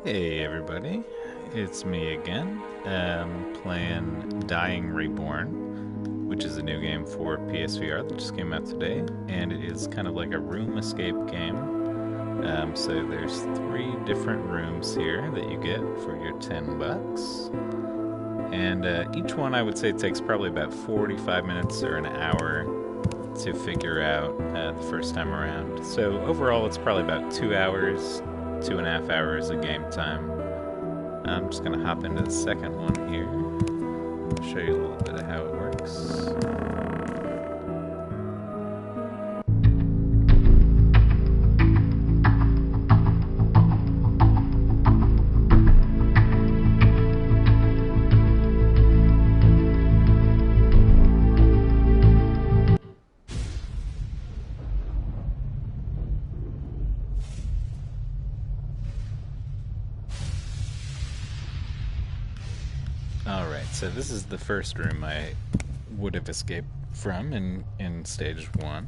Hey everybody, it's me again, playing Dying Reborn, which is a new game for PSVR that just came out today, and it is kind of like a room escape game. So there's 3 different rooms here that you get for your $10, and each one I would say takes probably about 45 minutes or an hour to figure out the first time around. So overall it's probably about 2 hours, 2.5 hours of game time. I'm just gonna hop into the second one here, show you a little bit of how it works. Alright, so this is the first room I would have escaped from in stage 1.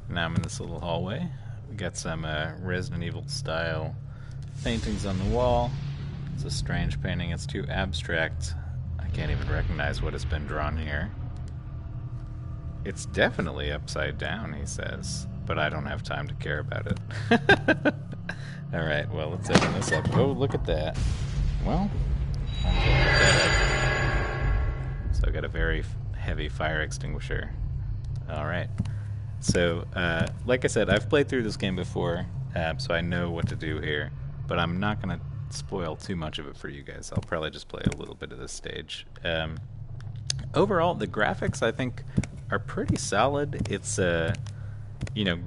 Now I'm in this little hallway. We got some Resident Evil style paintings on the wall. It's a strange painting, it's too abstract. I can't even recognize what has been drawn here. It's definitely upside down, he says, but I don't have time to care about it. Alright, well, let's open this up. Oh, look at that. Well, so I got a very heavy fire extinguisher. Alright. So, like I said, I've played through this game before, so I know what to do here, but I'm not going to spoil too much of it for you guys. I'll probably just play a little bit of this stage. Overall, the graphics, I think, are pretty solid. It's, you know,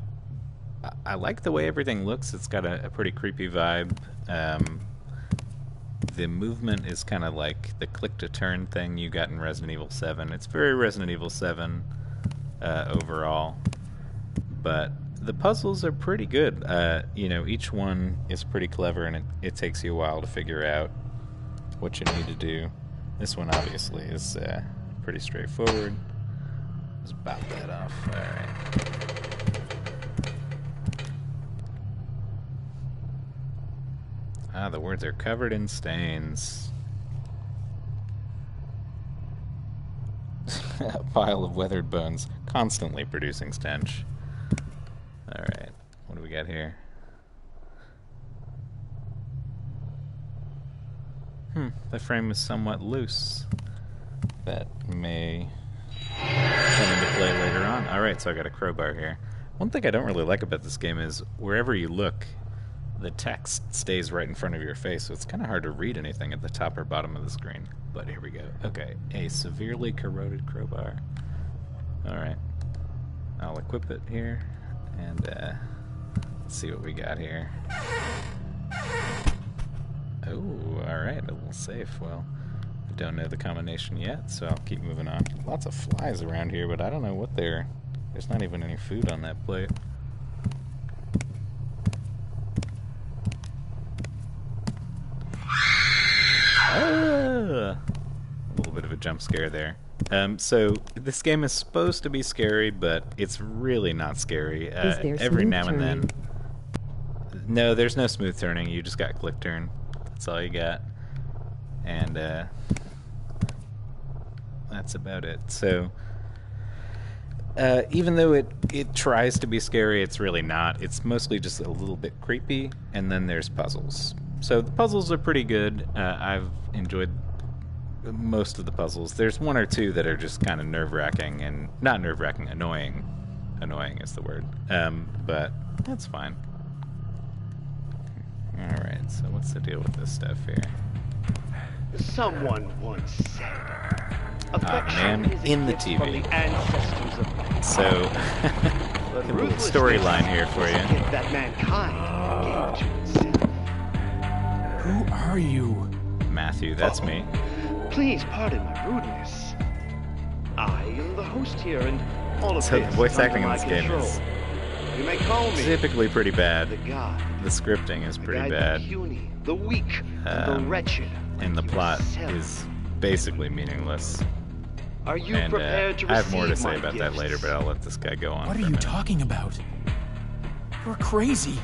I like the way everything looks. It's got a pretty creepy vibe. The movement is kind of like the click-to-turn thing you got in Resident Evil 7. It's very Resident Evil 7 overall, but the puzzles are pretty good. You know, each one is pretty clever, and it takes you a while to figure out what you need to do. This one obviously is pretty straightforward. Let's bop that off. Alright. Ah, the words are covered in stains. A pile of weathered bones, constantly producing stench. Alright, what do we got here? The frame is somewhat loose. That may come into play later on. Alright, so I got a crowbar here. One thing I don't really like about this game is wherever you look, the text stays right in front of your face, so it's kind of hard to read anything at the top or bottom of the screen. But here we go. Okay, a severely corroded crowbar. Alright. I'll equip it here, and let's see what we got here. Oh, alright, a little safe. Well, I don't know the combination yet, so I'll keep moving on. Lots of flies around here, but I don't know what they're... There's not even any food on that plate. A little bit of a jump scare there. So this game is supposed to be scary, but it's really not scary. Every now and then. No, there's no smooth turning. You just got click turn. That's all you got. And that's about it. So even though it tries to be scary, it's really not. It's mostly just a little bit creepy, and then there's puzzles. So the puzzles are pretty good. I've enjoyed most of the puzzles. There's 1 or 2 that are just kind of nerve-wracking, and not nerve-wracking, annoying. Annoying is the word. But that's fine. Alright, so what's the deal with this stuff here? Someone once said, man, in the TV. From the ancestors of man. So, a little storyline here for you. That mankind gave to itself. Who are you? Matthew, that's me. Please pardon my rudeness. I am the host here, and all of So this the voice is under acting in my this game control. is You may call me typically pretty bad. the god. The scripting is The pretty guide bad. The puny, the weak, and the wretched. And the like plot yourself. is basically meaningless. Are you And prepared to I have more to receive say my about that gifts? later, but I'll let this guy go on. What for are a you minute. talking about? You're crazy.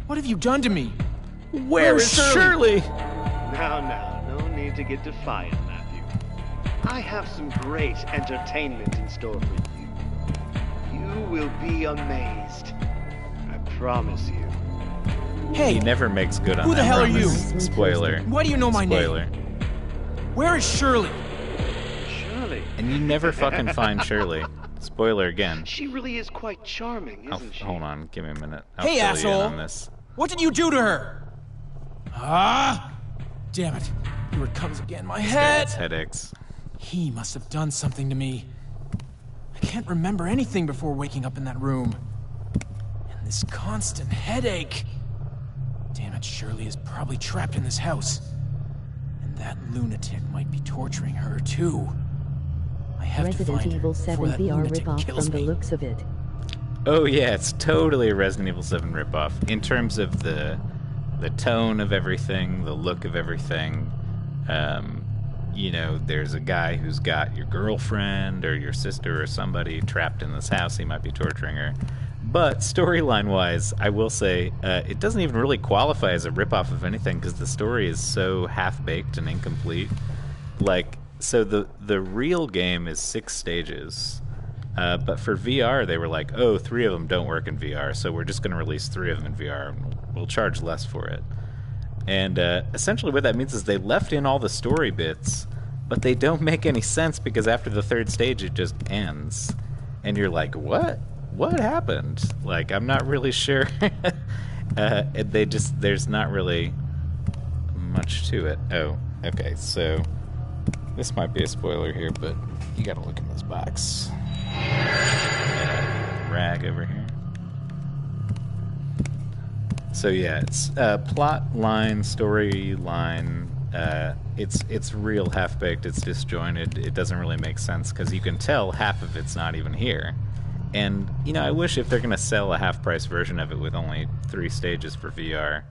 What have you done to me? Where is Shirley? Now, no need to get defiant, Matthew. I have some great entertainment in store for you. You will be amazed. I promise you. Hey, He never makes good on who the that hell are you? promise. Spoiler. Why do you know my Spoiler. name? Where is Shirley? Shirley. And you never fucking find Shirley. Spoiler again. She really is quite charming, isn't she? Hold on, give me a minute. I'll Hey, fill asshole. you in on this. What did you do to her? Ah! Damn it. Here it comes again. My head! It's headaches. He must have done something to me. I can't remember anything before waking up in that room. And this constant headache. Damn it, Shirley is probably trapped in this house. And that lunatic might be torturing her, too. I have to Resident find Evil her 7 before that VR lunatic ripoff kills from the me. looks of it. Oh yeah, it's totally a Resident Evil 7 ripoff. In terms of the tone of everything, the look of everything. You know, there's a guy who's got your girlfriend or your sister or somebody trapped in this house. He might be torturing her. But storyline-wise, I will say, it doesn't even really qualify as a ripoff of anything because the story is so half-baked and incomplete. Like, so the real game is 6 stages. But for VR, they were like, oh, 3 of them don't work in VR, so we're just going to release 3 of them in VR, and we'll charge less for it. And essentially what that means is they left in all the story bits, but they don't make any sense because after the 3rd stage, it just ends. And you're like, what? What happened? Like, I'm not really sure. There's not really much to it. Oh, okay, so this might be a spoiler here, but you gotta look in this box. Rag over here. So yeah, it's plot line, story line. It's real half-baked. It's disjointed. It doesn't really make sense because you can tell half of it's not even here. And you know, I wish if they're gonna sell a half-price version of it with only 3 stages for VR,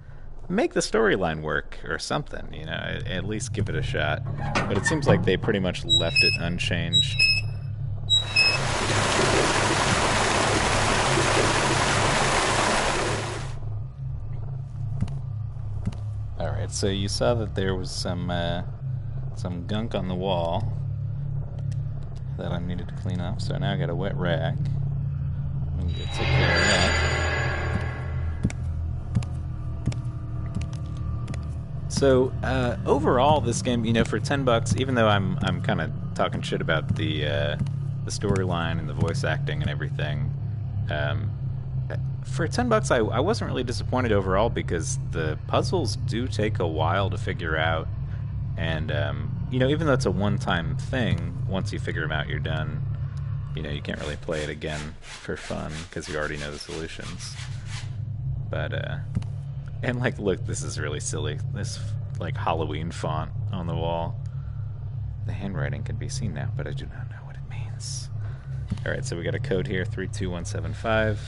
make the storyline work or something. You know, at least give it a shot. But it seems like they pretty much left it unchanged. Alright, so you saw that there was some gunk on the wall that I needed to clean up, so now I got a wet rag. I'm gonna take care of that. So, overall, this game, you know, for $10, even though I'm kind of talking shit about the storyline and the voice acting and everything, for $10, I wasn't really disappointed overall because the puzzles do take a while to figure out, and you know, even though it's a one-time thing, once you figure them out, you're done. You know, you can't really play it again for fun because you already know the solutions. But and like, look, this is really silly. This like Halloween font on the wall. The handwriting can be seen now, but I do not know what it means. All right, so we got a code here, 32175.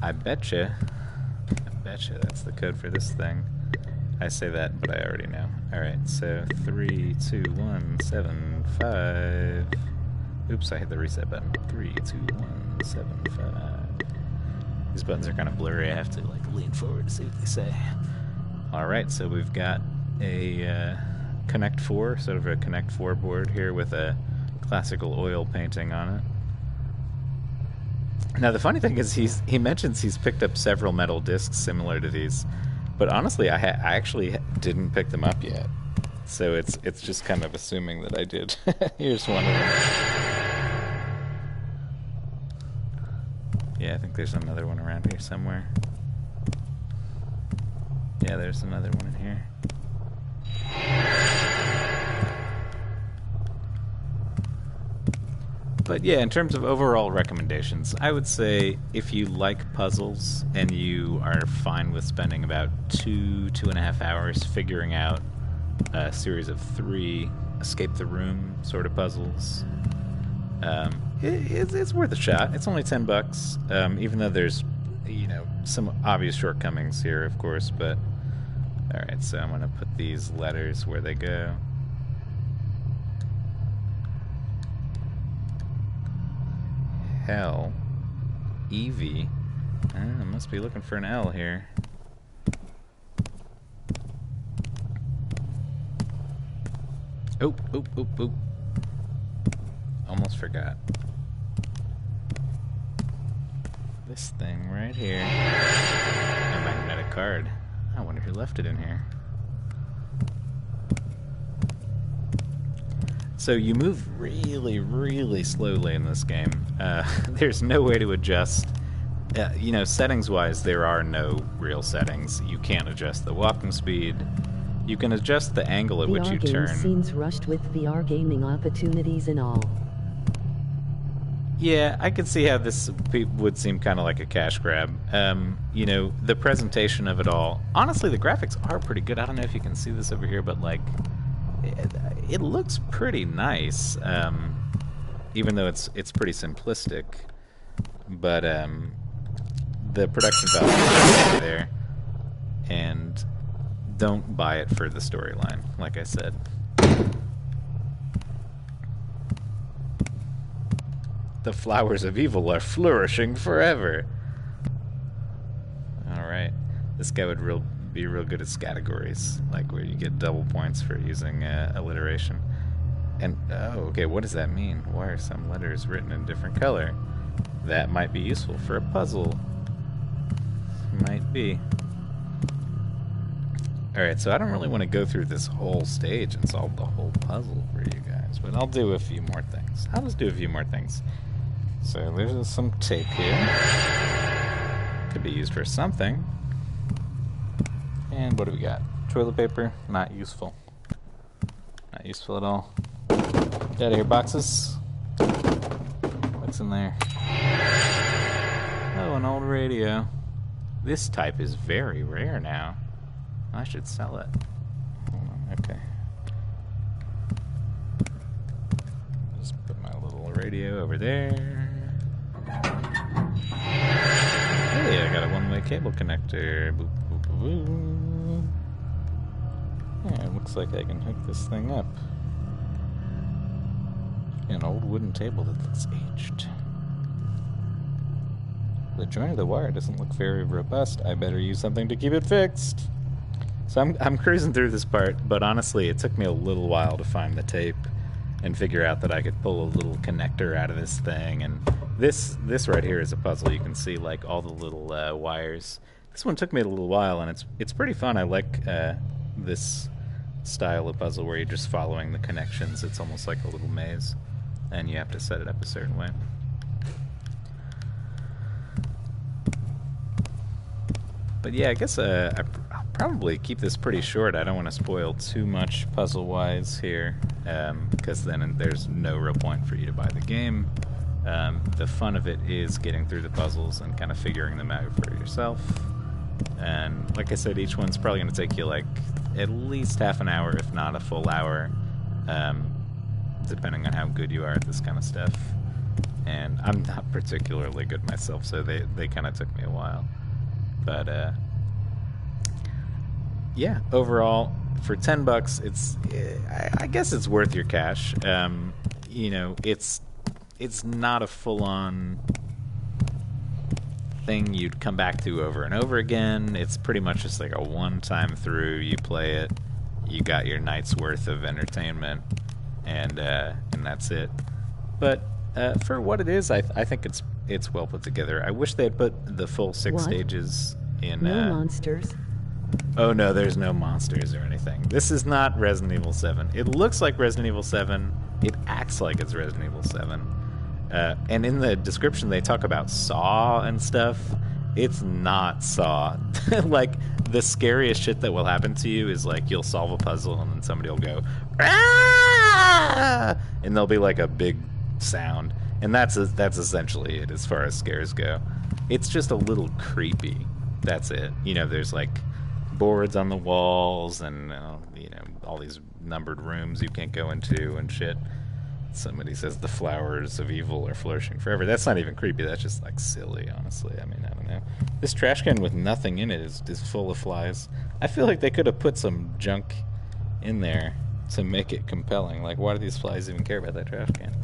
I betcha that's the code for this thing. I say that, but I already know. Alright, so 32175. Oops, I hit the reset button. 32175. These buttons are kind of blurry. I have to like lean forward to see what they say. Alright, so we've got a Connect 4, sort of a Connect 4 board here with a classical oil painting on it. Now the funny thing is he mentions he's picked up several metal discs similar to these, but honestly I actually didn't pick them up yet, so it's just kind of assuming that I did. Here's one of them. Yeah, I think there's another one around here somewhere. Yeah, there's another one in here. But yeah, in terms of overall recommendations, I would say if you like puzzles and you are fine with spending about 2.5 hours figuring out a series of 3 escape the room sort of puzzles, it's worth a shot. It's only $10, even though there's, you know, some obvious shortcomings here, of course. But all right, so I'm gonna put these letters where they go. Hell, Evie. I must be looking for an L here. Oh, oh, oh, oh. Almost forgot. This thing right here. A magnetic card. I wonder who left it in here. So you move really, really slowly in this game. There's no way to adjust. You know, settings-wise, there are no real settings. You can't adjust the walking speed. You can adjust the angle at which you turn. VR game seems rushed with VR gaming opportunities and all. Yeah, I could see how this would seem kind of like a cash grab. You know, the presentation of it all. Honestly, the graphics are pretty good. I don't know if you can see this over here, but like, it looks pretty nice. Even though it's pretty simplistic, but the production value is there, and don't buy it for the storyline, like I said. The flowers of evil are flourishing forever. Alright. This guy would be real good at categories, like where you get double points for using alliteration. And, oh, okay, what does that mean? Why are some letters written in different color? That might be useful for a puzzle. Might be. Alright, so I don't really want to go through this whole stage and solve the whole puzzle for you guys, but I'll do a few more things. I'll just do a few more things. So there's some tape here. Could be used for something. And what do we got? Toilet paper, not useful. Not useful at all. Get out of here, boxes. What's in there? Oh, an old radio. This type is very rare now. I should sell it. Hold on, okay. Just put my little radio over there. Hey, I got a one-way cable connector. Boop, boop, boop, boop. Yeah, it looks like I can hook this thing up. An old wooden table that looks aged. The joint of the wire doesn't look very robust. I better use something to keep it fixed. So I'm cruising through this part, but honestly, it took me a little while to find the tape and figure out that I could pull a little connector out of this thing. And this right here is a puzzle. You can see like all the little wires. This one took me a little while, and it's pretty fun. I like this style of puzzle where you're just following the connections. It's almost like a little maze, and you have to set it up a certain way. But yeah, I guess I'll probably keep this pretty short. I don't want to spoil too much puzzle-wise here, because then there's no real point for you to buy the game. The fun of it is getting through the puzzles and kind of figuring them out for yourself. And like I said, each one's probably going to take you like at least half an hour, if not a full hour, depending on how good you are at this kind of stuff. And I'm not particularly good myself, so they kind of took me a while. But yeah, overall, for $10, I guess it's worth your cash. You know, it's not a full-on thing you'd come back to over and over again. It's pretty much just like a one-time through. You play it, you got your night's worth of entertainment, and that's it. But for what it is, I think it's well put together. I wish they had put the full 6 stages in. No monsters. Oh no, there's no monsters or anything. This is not Resident Evil 7. It looks like Resident Evil 7. It acts like it's Resident Evil 7. And in the description they talk about Saw and stuff. It's not Saw. Like, the scariest shit that will happen to you is like you'll solve a puzzle and then somebody will go, "Ah!" and there'll be like a big sound. And that's essentially it as far as scares go. It's just a little creepy. That's it. You know, there's like boards on the walls and you know, all these numbered rooms you can't go into and shit. Somebody says the flowers of evil are flourishing forever. That's not even creepy. That's just like silly, honestly. I mean, I don't know. This trash can with nothing in it is full of flies. I feel like they could have put some junk in there to make it compelling. Like, why do these flies even care about that trash can?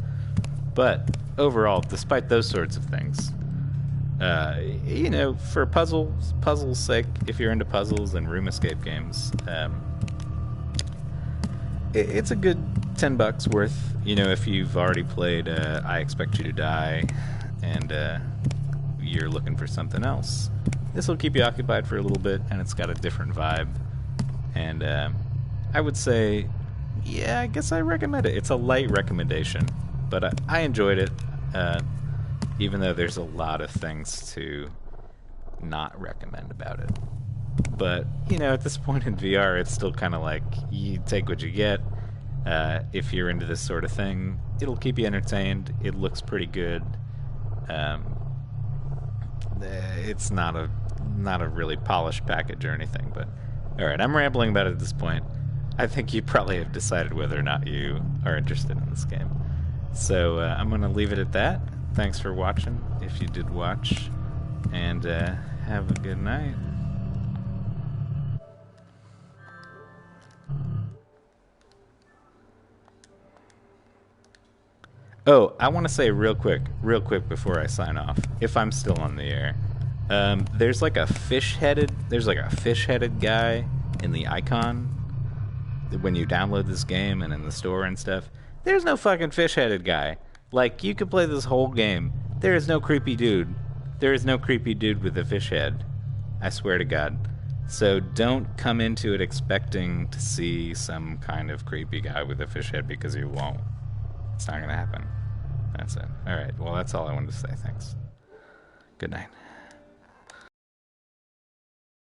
But overall, despite those sorts of things, you know, for puzzles' sake, if you're into puzzles and room escape games, it's a good $10 worth. You know, if you've already played I Expect You to Die, and you're looking for something else, this will keep you occupied for a little bit, and it's got a different vibe. And I would say, yeah, I guess I recommend it. It's a light recommendation, but I enjoyed it, even though there's a lot of things to not recommend about it. But, you know, at this point in VR, it's still kind of like, you take what you get. If you're into this sort of thing, it'll keep you entertained. It looks pretty good. It's not a really polished package or anything, but alright, I'm rambling about it at this point. I think you probably have decided whether or not you are interested in this game. So I'm going to leave it at that. Thanks for watching, if you did watch, and have a good night. Oh, I want to say real quick before I sign off, if I'm still on the air. There's like a fish-headed guy in the icon when you download this game and in the store and stuff. There's no fucking fish-headed guy. Like, you could play this whole game. There is no creepy dude. There is no creepy dude with a fish head. I swear to God. So don't come into it expecting to see some kind of creepy guy with a fish head, because you won't. It's not going to happen. That's it. Alright, well, that's all I wanted to say. Thanks. Good night.